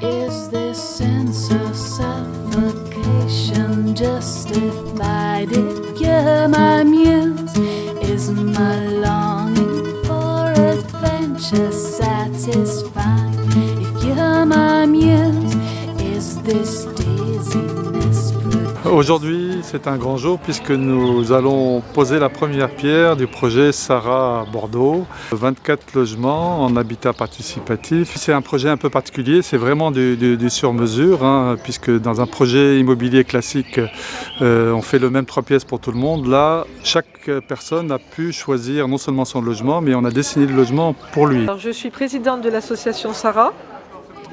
Is this sense of suffocation justified? If you're my muse, is my longing for adventure satisfied? If you're my muse, is this dizziness produced? Aujourd'hui, c'est un grand jour puisque nous allons poser la première pierre du projet Sarah à Bordeaux. 24 logements en habitat participatif. C'est un projet un peu particulier, c'est vraiment du sur-mesure, puisque dans un projet immobilier classique, on fait le même 3 pièces pour tout le monde. Là, chaque personne a pu choisir non seulement son logement, mais on a dessiné le logement pour lui. Alors, je suis présidente de l'association Sarah.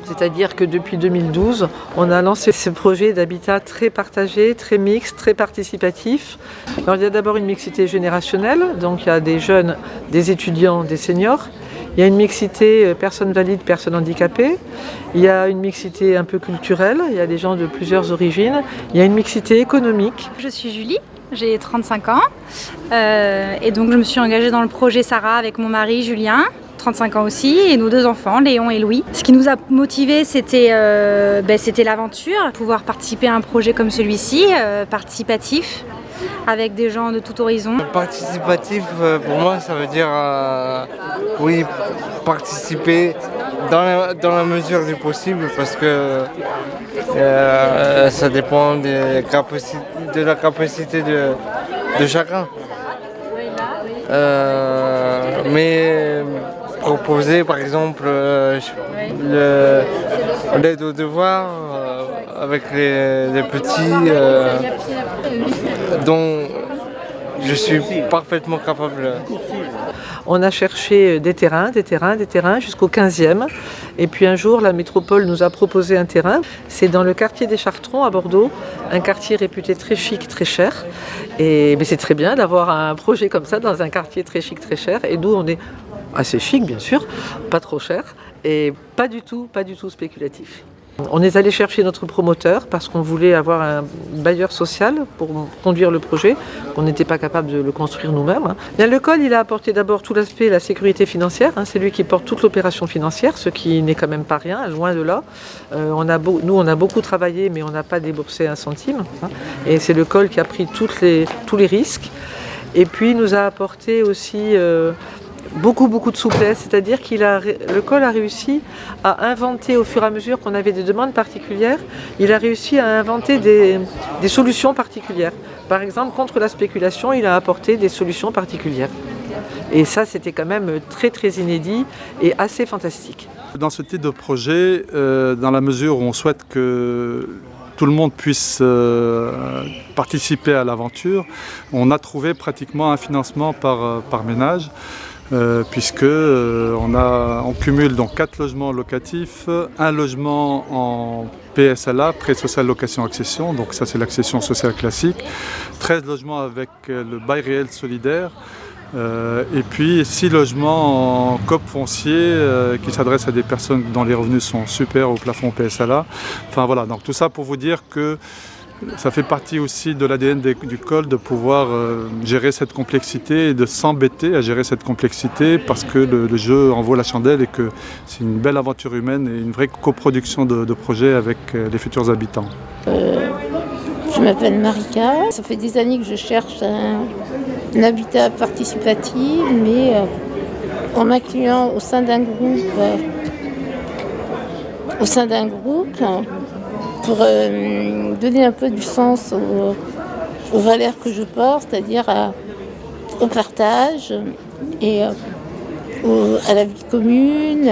C'est-à-dire que depuis 2012, on a lancé ce projet d'habitat très partagé, très mixte, très participatif. Alors, il y a d'abord une mixité générationnelle, donc il y a des jeunes, des étudiants, des seniors. Il y a une mixité personnes valides, personnes handicapées. Il y a une mixité un peu culturelle, il y a des gens de plusieurs origines. Il y a une mixité économique. Je suis Julie, j'ai 35 ans et donc je me suis engagée dans le projet Sarah avec mon mari Julien. 35 ans aussi, et nos 2 enfants, Léon et Louis. Ce qui nous a motivés, c'était l'aventure, pouvoir participer à un projet comme celui-ci, participatif, avec des gens de tout horizon. Participatif, pour moi, ça veut dire, oui, participer dans la mesure du possible, parce que ça dépend de la capacité de chacun. Mais proposer par exemple l'aide aux devoirs avec les petits dont je suis parfaitement capable. On a cherché des terrains jusqu'au 15e. Et puis un jour, la métropole nous a proposé un terrain. C'est dans le quartier des Chartrons à Bordeaux, un quartier réputé très chic, très cher. Mais c'est très bien d'avoir un projet comme ça dans un quartier très chic, très cher. Et nous, on est assez chic, bien sûr, pas trop cher et pas du tout spéculatif. On est allé chercher notre promoteur parce qu'on voulait avoir un bailleur social pour conduire le projet. On n'était pas capable de le construire nous-mêmes. Bien, le col, il a apporté d'abord tout l'aspect, la sécurité financière. C'est lui qui porte toute l'opération financière, ce qui n'est quand même pas rien, loin de là. Nous, on a beaucoup travaillé, mais on n'a pas déboursé un centime. Et c'est le col qui a pris tous les risques. Et puis, il nous a apporté aussi beaucoup de souplesse, c'est-à-dire le col a réussi à inventer au fur et à mesure qu'on avait des demandes particulières, il a réussi à inventer des solutions particulières. Par exemple, contre la spéculation, il a apporté des solutions particulières. Et ça, c'était quand même très inédit et assez fantastique. Dans ce type de projet, dans la mesure où on souhaite que tout le monde puisse participer à l'aventure, on a trouvé pratiquement un financement par ménage. Puisque on cumule donc 4 logements locatifs, 1 logement en PSLA, prêt social location accession, donc ça c'est l'accession sociale classique, 13 logements avec le bail réel solidaire, et puis 6 logements en coop foncier qui s'adressent à des personnes dont les revenus sont supérieurs au plafond PSLA. Enfin voilà, donc tout ça pour vous dire que ça fait partie aussi de l'ADN du col de pouvoir gérer cette complexité et de s'embêter à gérer cette complexité parce que le jeu en vaut la chandelle et que c'est une belle aventure humaine et une vraie coproduction de projets avec les futurs habitants. Je m'appelle Marika, ça fait des années que je cherche un habitat participatif, mais en m'incluant au sein d'un groupe, pour donner un peu du sens aux valeurs que je porte, c'est-à-dire au partage et à la vie commune.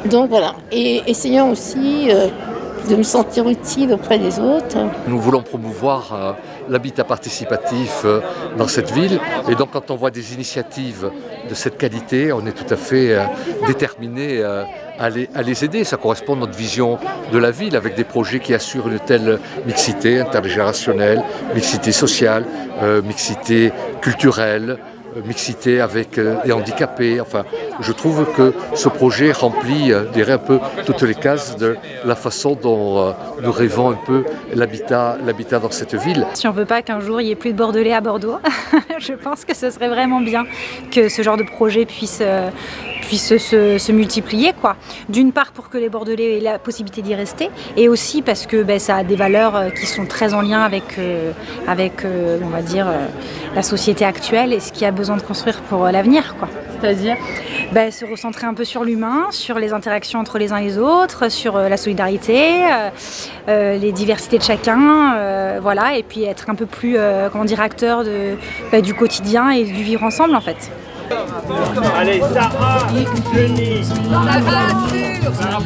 Donc voilà, et essayant aussi de me sentir utile auprès des autres. Nous voulons promouvoir l'habitat participatif dans cette ville et donc quand on voit des initiatives de cette qualité, on est tout à fait déterminé à les aider. Ça correspond à notre vision de la ville avec des projets qui assurent une telle mixité intergénérationnelle, mixité sociale, mixité culturelle, mixité avec les handicapés. Enfin, je trouve que ce projet remplit, je dirais, un peu toutes les cases de la façon dont nous rêvons un peu l'habitat dans cette ville. Si on ne veut pas qu'un jour il n'y ait plus de Bordelais à Bordeaux, je pense que ce serait vraiment bien que ce genre de projet puisse puisse se multiplier, quoi. D'une part pour que les Bordelais aient la possibilité d'y rester, et aussi parce que ça a des valeurs qui sont très en lien avec on va dire, la société actuelle et ce qu'il y a besoin de construire pour l'avenir, quoi. C'est-à-dire se recentrer un peu sur l'humain, sur les interactions entre les uns et les autres, sur la solidarité, les diversités de chacun, voilà, et puis être un peu plus, acteur du quotidien et du vivre ensemble, en fait. Allez, Sarah, Denis. Sarah